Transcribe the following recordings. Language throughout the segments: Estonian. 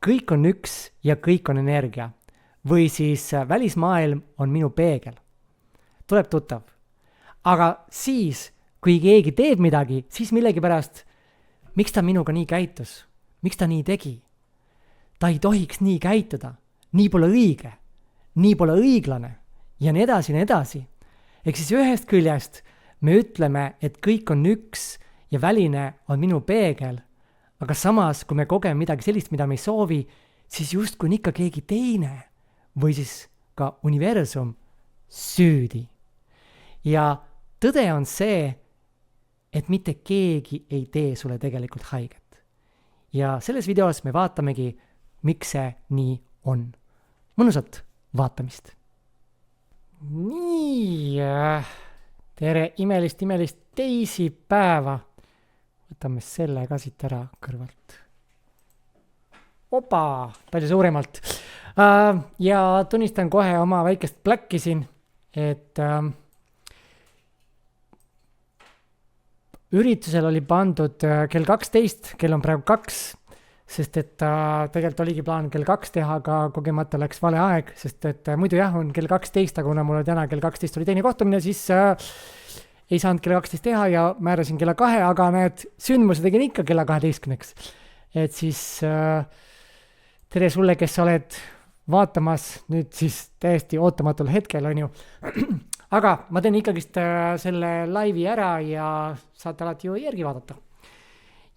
kõik on üks ja kõik on energia. Või siis välismaailm on minu peegel. Tuleb tuttav. Aga siis, kui keegi teeb midagi, siis millegipärast, miks ta minuga nii käitus? Miks ta nii tegi? Ta ei tohiks nii käituda. Nii pole õige. Nii pole õiglane. Ja nii edasi, nii edasi. Ehk siis ühest küljest me ütleme, et kõik on üks ja väline on minu peegel. Aga samas, kui me kogeme midagi sellist, mida me ei soovi, siis justkui on ikka keegi teine või siis ka universum süüdi. Ja tõde on see, et mitte keegi ei tee sulle tegelikult haiget. Ja selles videos me vaatamegi, miks see nii on. Mõnusat vaatamist. Nii, tere imelist teisipäeva. Võtame selle ka siit ära kõrvalt. Opa, palju suuremalt. Ja tunnistan kohe oma väikest pläkki siin, et üritusel oli pandud kell 12, kell on praegu 2, sest et tegelikult oligi plaan kell 2 teha, aga kogemata läks vale aeg, sest et muidu jah, on kell 12, aga kuna mul täna kell 12 oli teine kohtumine, siis ei saanud kella 12 teha ja määrasin kella 2, aga need sündmused tegin ikka kella 12-ks. Et siis tere sulle, kes sa oled vaatamas nüüd siis täiesti ootamatul hetkel, on ju. Aga ma teen ikkagist selle laivi ära ja saate alati ju järgi vaadata.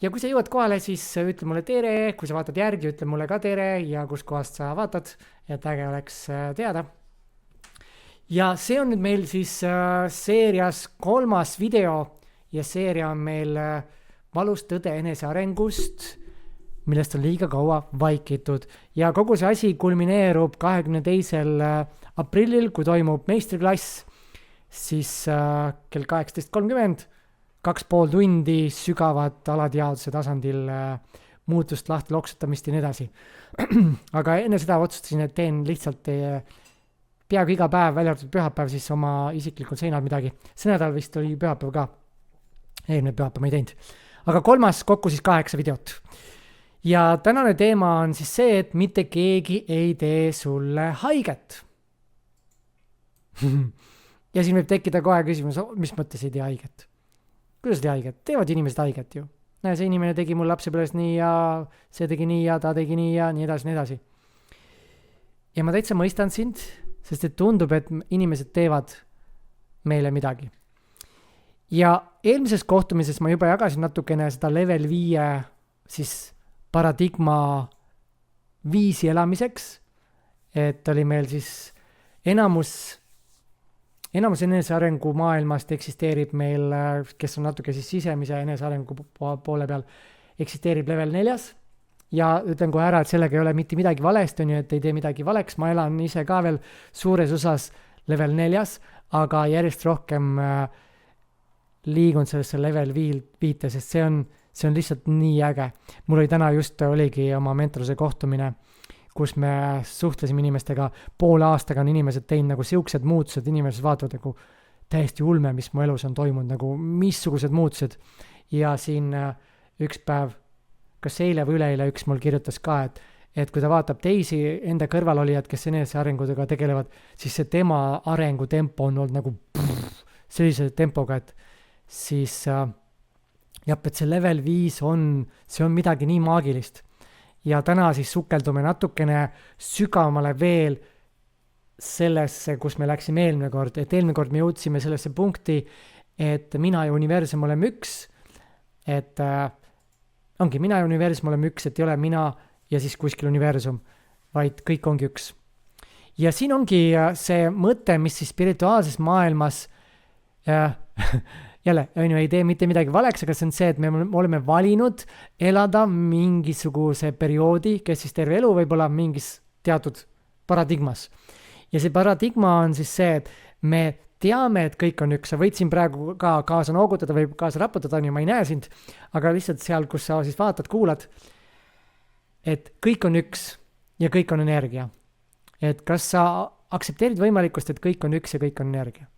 Ja kui sa jõuad kohale, siis ütle mulle tere, kui sa vaatad järgi, ütle mulle ka tere ja kus kohast sa vaatad, et äge oleks teada. Ja see on nüüd meil siis seerias 3. video ja seeria on meil valus tõde enesearengust, millest on liiga kaua vaikitud. Ja kogu see asi kulmineerub 22. aprillil, kui toimub meistriklass, siis kell 18.30, 2,5 tundi sügavat alateadvuse tasandil muutust, lahti loksutamist ja nii edasi. Aga enne seda otsustasin, et teen lihtsalt peaaegu iga päev, välja arvatud pühapäev, siis oma isiklikul seinal midagi. See nädal vist oli pühapäev ka. Eelmine pühapäev ma ei teinud. Aga 3. kokku siis 8 videot. Ja tänane teema on siis see, et mitte keegi ei tee sulle haiget. Ja siin võib tekkida kohe küsimus, mis mõttes ei tee haiget? Kuidas tee haiget? Teevad inimesed haiget ju. Näe, see inimene tegi mul lapsepõlves nii ja see tegi nii ja ta tegi nii ja nii edasi, nii edasi. Ja ma täitsa mõistan sind, sest et tundub, et inimesed teevad meile midagi. Ja eelmises kohtumises ma juba jagasin natukene seda level 5 siis paradigma viisi elamiseks, et oli meil siis enamus enesearengu maailmast eksisteerib meil, kes on natuke siis sisemise enesearengu poole peal, eksisteerib level 4 ja ütlen kohe ära, et sellega ei ole mitte midagi valesti, on ju, et ei tee midagi valeks, ma elan ise ka veel suures osas level 4, aga järjest rohkem liigun sellesse level 5, sest see on lihtsalt nii äge. Mul oli täna just oligi oma mentorluse kohtumine, kus me suhtlesime inimestega, poole aastaga on inimesed teinud nagu siuksed muutused, inimesed vaatavad nagu täiesti ulme, mis mu elus on toimunud, nagu missugused muutused. Ja siin üks päev, kas eile või üleeile üks mul kirjutas ka, et kui ta vaatab teisi enda kõrvalolijad, kes enesearengudega tegelevad, siis see tema arengutempo on olnud nagu sellise tempoga, et siis et see level 5 see on midagi nii maagilist. Ja täna siis sukeldume natukene sügavamale veel sellesse, kus me läksime eelmine kord. Et eelmine kord me jõudsime sellesse punkti, et mina ja universum oleme üks. Et ongi mina ja universum oleme üks, et ei ole mina ja siis kuskil universum, vaid kõik ongi üks. Ja siin ongi see mõte, mis siis spirituaalses maailmas jälle, ei tee mitte midagi valeks, aga see on see, et me oleme valinud elada mingisuguse perioodi, kes siis terve elu võib olla mingis teatud paradigmas. Ja see paradigma on siis see, et me teame, et kõik on üks. Sa võid siin praegu ka kaasa noogutada või kaasa raputada, ma ei näe sind, aga lihtsalt seal, kus sa siis vaatad, kuulad, et kõik on üks ja kõik on energia. Et kas sa aktsepteerid võimalikkust, et kõik on üks ja kõik on energia?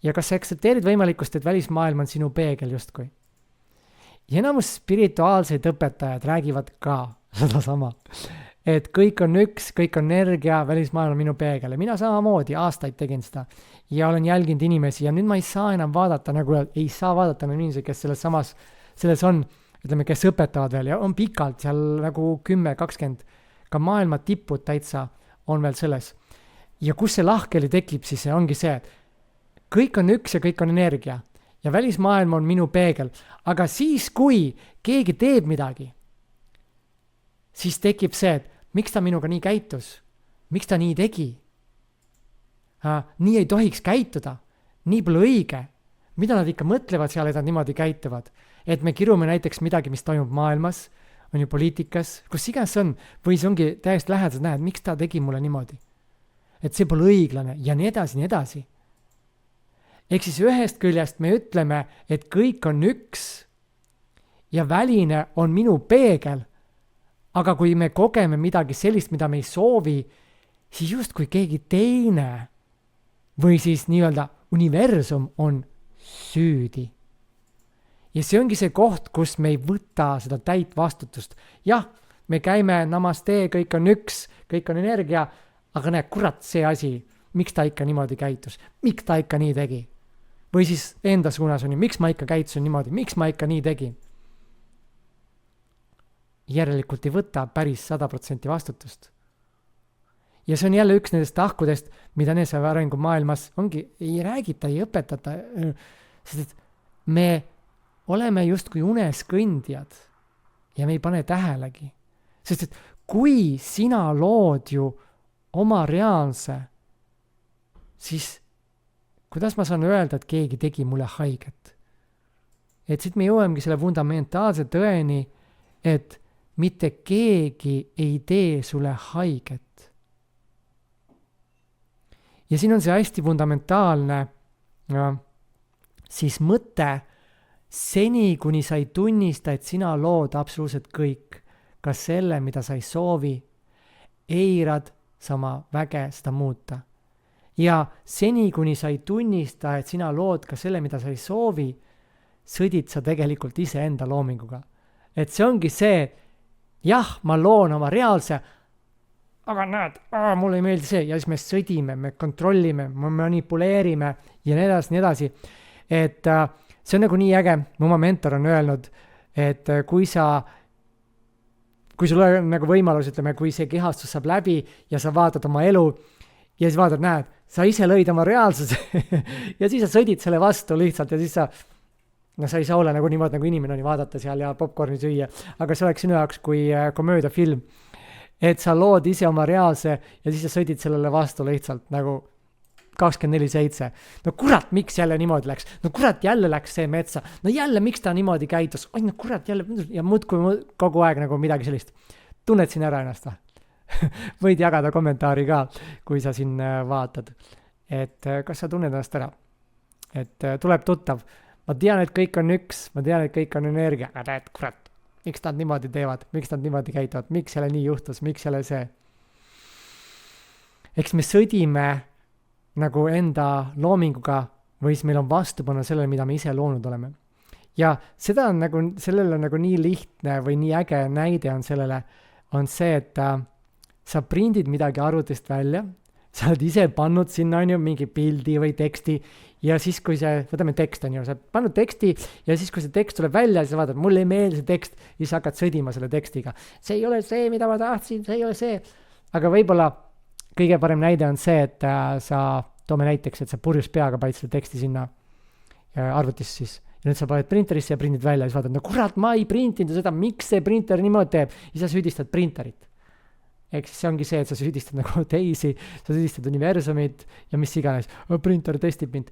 Ja kas sa aktsepteerid võimalikkust, et välismaailm on sinu peegel justkui? Ja enamus spirituaalseid õpetajad räägivad ka, sedasama. Et kõik on üks, kõik on energia, välismaailm on minu peegel ja mina samamoodi aastaid tegin seda ja olen jälginud inimesi ja nüüd ma ei saa enam vaadata, nagu ei saa vaadata enam inimesi, kes selles on, ütleme, kes õpetavad veel ja on pikalt seal nagu 10-20, ka maailma tipud täitsa on veel selles. Ja kus see lahkeli tekib, siis see ongi see, et kõik on üks ja kõik on energia ja välismaailm on minu peegel, aga siis, kui keegi teeb midagi, siis tekib see, et miks ta minuga nii käitus? Miks ta nii tegi? Nii ei tohiks käituda. Nii pole õige. Mida nad ikka mõtlevad seal, et nad niimoodi käituvad? Et me kirume näiteks midagi, mis toimub maailmas, on ju poliitikas, kus iganes on, või see ongi täiesti lähedalt, näed, miks ta tegi mulle niimoodi? Et see pole õiglane ja nii edasi, nii edasi. Ehk siis ühest küljest me ütleme, et kõik on üks ja väline on minu peegel, aga kui me kogeme midagi sellist, mida me ei soovi, siis just kui keegi teine või siis nii-öelda universum on süüdi. Ja see ongi see koht, kus me ei võta seda täit vastutust. Jah, me käime namaste, kõik on üks, kõik on energia, aga näe, kurat see asi, miks ta ikka niimoodi käitus, miks ta ikka nii tegi. Või siis enda suunas on ju, miks ma ikka käitusin niimoodi, miks ma ikka nii tegin. Järelikult ei võta päris 100% vastutust. Ja see on jälle üks nendest tahkudest, mida eneseabi arengu maailmas ongi, ei räägita, ei õpetata, sest et me oleme justkui unes kõndjad ja me ei pane tähelegi. Sest et kui sina lood ju oma reaalse, siis kuidas ma saan öelda, et keegi tegi mulle haiget? Et siit me jõuamegi selle fundamentaalse tõeni, et mitte keegi ei tee sulle haiget. Ja siin on see hästi fundamentaalne siis mõte, seni kuni sa ei tunnista, et sina lood absoluutselt kõik, ka selle, mida sa ei soovi, eirad sa oma väge seda muuta. Ja seni kuni sa ei tunnista, et sina lood ka selle, mida sa ei soovi, sõdid sa tegelikult ise enda loominguga. Et see ongi see, jah, ma loon oma reaalse, aga näed, mulle ei meeldi see, ja siis me sõdime, me kontrollime, me manipuleerime ja nii edasi. Et see on nagu nii äge, mu oma mentor on öelnud, et kui sul on nagu võimalus, ütleme, kui see kehastus saab läbi ja sa vaatad oma elu ja siis vaatad, näed, sa ise lõid oma reaalsuse ja siis sa sõdid selle vastu lihtsalt ja siis sa ei saa olla nagu niimoodi, nagu inimene on vaadata seal ja popcorni süüa, aga see oleks sinu jaoks kui komöödiafilm, et sa lood ise oma reaalse ja siis sa sõdid sellele vastu lihtsalt nagu 24/7. No kurat, miks jälle niimoodi läks? No kurat, jälle läks see metsa. No jälle, miks ta niimoodi käitus? Oi, no kurat, jälle, ja muudkui kogu aeg nagu midagi sellist. Tunned siin ära ennast või? Võid jagada kommentaari ka, kui sa siin vaatad. Et kas sa tunned ennast ära? Et tuleb tuttav. Ma tean, et kõik on üks, ma tean, et kõik on energia, aga tead, kurat, miks nad niimoodi teevad, miks nad niimoodi käituvad, miks jälle nii juhtus, miks jälle see? Eks me sõdime nagu enda loominguga või siis meil on vastupanu sellele, mida me ise loonud oleme. Ja seda on nagu, sellele on nagu nii lihtne või nii äge näide on sellele, on see, et sa prindid midagi arvutist välja, sa oled ise pannud sinna on ju mingi pildi või teksti ja siis kui see, võtame tekst on ju, sa oled pannud teksti ja siis kui see tekst tuleb välja, siis sa vaatad, mulle ei meeldi see tekst ja siis hakkad sõdima selle tekstiga. See ei ole see, mida ma tahtsin, see ei ole see. Aga võib-olla kõige parem näide on see, et sa toome näiteks, et sa purjus peaga panid selle teksti sinna arvutisse siis. Ja nüüd sa paned printerisse ja prindid välja ja siis vaatad, no kurat, ma ei printinud seda, miks see printer niimoodi teeb? Ja sa süüdistad printerit. Ehk siis see ongi see, et sa süüdistad nagu teisi, sa süüdistad universumit ja mis iganes. Printer testib mind.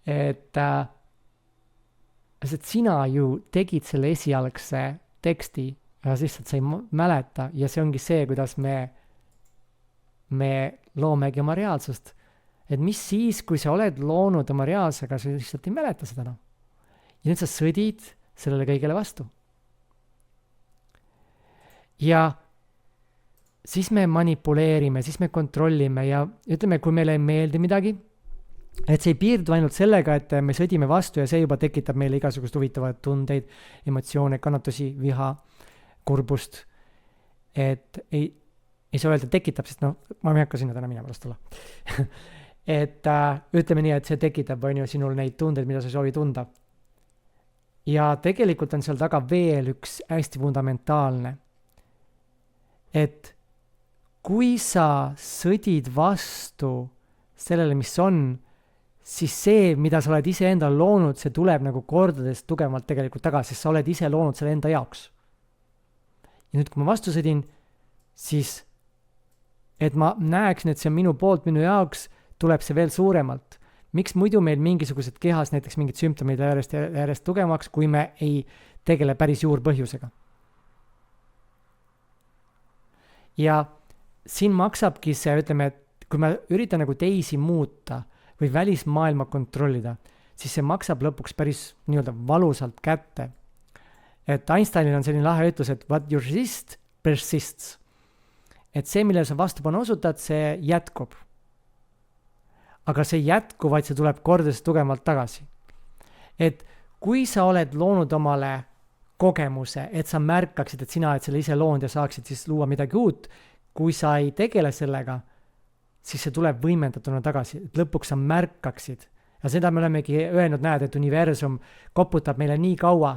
et sina ju tegid selle esialgse teksti ja lihtsalt sa ei mäleta ja see ongi see, kuidas me loomegi oma reaalsust. Et mis siis, kui sa oled loonud oma reaalsega, sa lihtsalt ei mäleta seda. No. Ja nüüd sa sõdid sellele kõigele vastu. Ja siis me manipuleerime, siis me kontrollime ja ütleme, kui meile ei meeldi midagi, et see ei piirdu ainult sellega, et me sõdime vastu ja see juba tekitab meile igasugust huvitavaid tundeid, emotsioone, kannatusi, viha, kurbust, et ei saa öelda, tekitab, sest ma ei hakka sinna täna minema, las olla. et ütleme nii, et see tekitab, on ju, sinul neid tundeid, mida sa ei soovi tunda. Ja tegelikult on seal taga veel üks hästi fundamentaalne, et kui sa sõdid vastu sellele, mis on, siis see, mida sa oled ise endal loonud, see tuleb nagu kordades tugevamalt tegelikult tagasi, sest sa oled ise loonud selle enda jaoks. Ja nüüd, kui ma vastu sõdin, siis et ma näeksin, et see on minu poolt, minu jaoks, tuleb see veel suuremalt. Miks muidu meil mingisugused kehas näiteks mingid sümptomid järjest tugevamaks, kui me ei tegele päris juurpõhjusega? Ja siin maksabki see, ütleme, et kui ma üritan nagu teisi muuta või välismaailma kontrollida, siis see maksab lõpuks päris nii-öelda valusalt kätte. Et Einsteinil on selline lahe ütlus, et what you resist persists. Et see, millele sa vastupanu osutad, see jätkub. Aga see ei jätku, vaid see tuleb kordades tugevalt tagasi. Et kui sa oled loonud omale kogemuse, et sa märkaksid, et sina oled selle ise loonud ja saaksid siis luua midagi uut, kui sa ei tegele sellega, siis see tuleb võimendatuna tagasi, et lõpuks sa märkaksid. Ja seda me olemegi öelnud, näed, et universum koputab meile nii kaua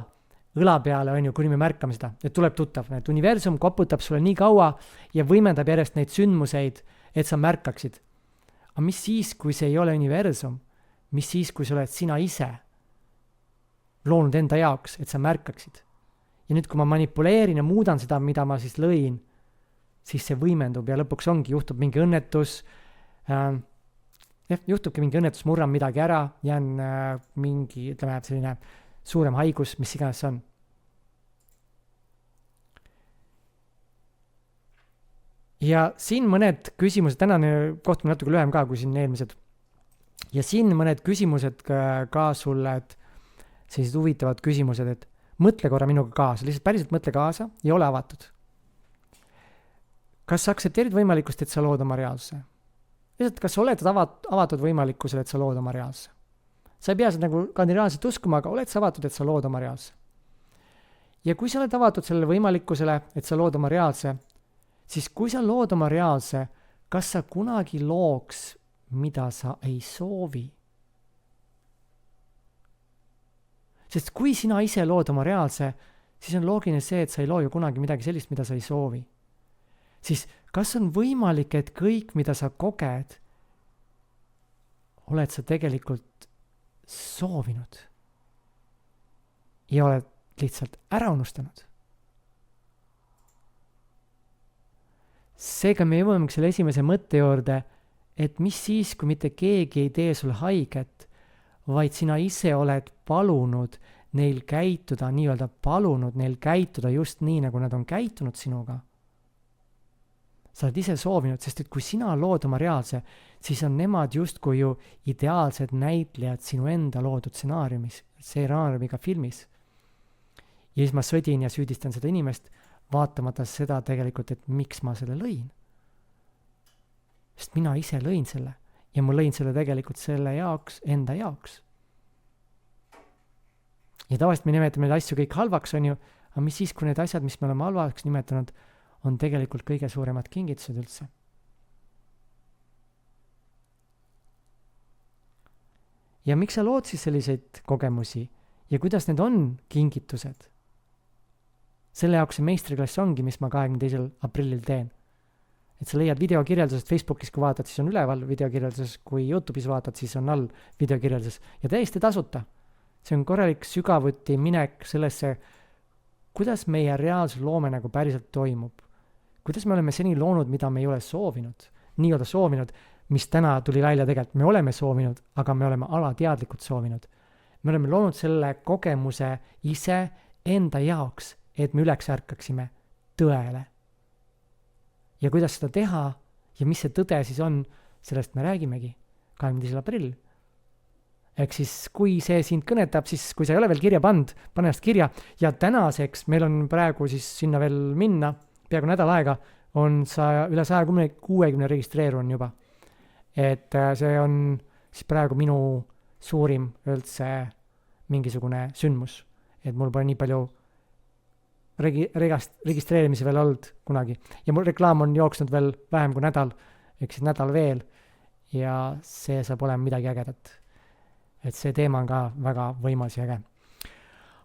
õla peale, on ju, kuni me märkame seda, et tuleb tuttav. Et universum koputab sulle nii kaua ja võimendab järjest neid sündmuseid, et sa märkaksid. Aga mis siis, kui see ei ole universum? Mis siis, kui sa oled sina ise loonud enda jaoks, et sa märkaksid? Ja nüüd, kui ma manipuleerin ja muudan seda, mida ma siis lõin, siis see võimendub ja lõpuks juhtub mingi õnnetus, juhtubki mingi õnnetus, murran midagi ära, jään mingi, ütleme, selline suurem haigus, mis iganes see on. Ja siin mõned küsimused, tänane kohtumine natuke lühem ka kui siin eelmised. Ja siin mõned küsimused ka sulle, et sellised huvitavad küsimused, et mõtle korra minuga kaasa, lihtsalt päriselt mõtle kaasa ja ole avatud. Kas sa aktsepteerid võimalikkust, et sa lood oma reaalsuse? Lihtsalt, kas sa oled avatud võimalikkusele, et sa lood oma reaalsuse? Sa ei pea seda nagu kandidaaliselt uskuma, aga oled sa avatud, et sa lood oma reaalsuse? Ja kui sa oled avatud sellele võimalikkusele, et sa lood oma reaalsuse, siis kui sa lood oma reaalsuse, kas sa kunagi looks, mida sa ei soovi? Sest kui sina ise lood oma reaalsuse, siis on loogiline see, et sa ei loo ju kunagi midagi sellist, mida sa ei soovi. Siis kas on võimalik, et kõik, mida sa koged, oled sa tegelikult soovinud ja oled lihtsalt ära unustanud? Seega me jõuamegi selle esimese mõtte juurde, et mis siis, kui mitte keegi ei tee sulle haiget, vaid sina ise oled palunud neil käituda, nii-öelda palunud neil käituda just nii, nagu nad on käitunud sinuga. Sa oled ise soovinud, sest et kui sina lood oma reaalse, siis on nemad justkui ju ideaalsed näitlejad sinu enda loodud stsenaariumiga filmis. Ja siis ma sõdin ja süüdistan seda inimest, vaatamata seda tegelikult, et miks ma selle lõin. Sest mina ise lõin selle ja ma lõin selle tegelikult selle jaoks, enda jaoks. Ja tavaliselt me nimetame neid asju kõik halvaks, on ju, aga mis siis, kui need asjad, mis me oleme halvaks nimetanud, on tegelikult kõige suuremad kingitused üldse. Ja miks sa lood siis selliseid kogemusi ja kuidas need on kingitused? Selle jaoks see meistriklass ongi, mis ma 22. aprillil teen. Et sa leiad videokirjeldused Facebookis, kui vaatad, siis on üleval videokirjelduses, kui YouTube'is vaatad, siis on all videokirjelduses ja täiesti tasuta. See on korralik sügavuti minek sellesse, kuidas meie reaalsus loome nagu päriselt toimub. Kuidas me oleme seni loonud, mida me ei ole soovinud, nii-öelda soovinud, mis täna tuli välja tegelikult. Me oleme soovinud, aga me oleme alateadlikult soovinud. Me oleme loonud selle kogemuse ise enda jaoks, et me üleks ärkaksime tõele. Ja kuidas seda teha ja mis see tõde siis on, sellest me räägimegi 22. aprill. Ehk siis, kui see sind kõnetab, siis kui sa ei ole veel kirja pand, pane ennast kirja ja tänaseks meil on praegu siis sinna veel minna, peaaegu nädal aega, on üle 160 registreerun juba. Et see on siis praegu minu suurim üldse mingisugune sündmus, et mul pole nii palju registreerimise veel olnud kunagi. Ja mul reklaam on jooksnud veel vähem kui nädal, ehk siis nädal veel. Ja see saab olema midagi ägedat. Et see teema on ka väga võimas ja äge.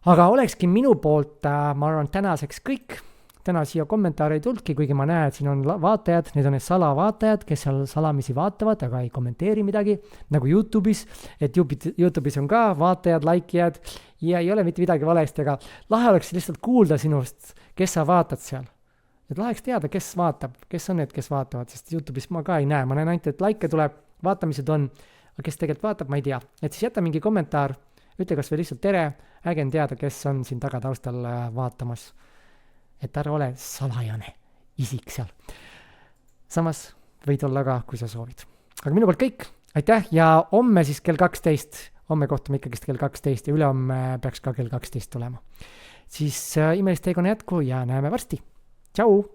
Aga olekski minu poolt, ma arvan, tänaseks kõik. Täna siia kommentaare ei tulnudki, kuigi ma näen, et siin on vaatajad, need on need salavaatajad, kes seal salamisi vaatavad, aga ei kommenteeri midagi, nagu YouTube'is, et YouTube'is on ka vaatajad, likeijad ja ei ole mitte midagi valesti, aga lahe oleks lihtsalt kuulda sinust, kes sa vaatad seal. Et laheks teada, kes vaatab, kes on need, kes vaatavad, sest YouTube'is ma ka ei näe, ma näen ainult, et like tuleb, vaatamised on, aga kes tegelikult vaatab, ma ei tea. Et siis jäta mingi kommentaar, ütle kas või lihtsalt tere, äge on teada, kes on siin tagataustal vaatamas. Et ära ole salajane isik seal. Samas võid olla ka, kui sa soovid. Aga minu poolt kõik, aitäh ja homme siis kell 12, homme kohtume ikkagist kell 12 ja ülehomme peaks ka kell 12 tulema. Siis imelist teekonna jätku ja näeme varsti. Tšau!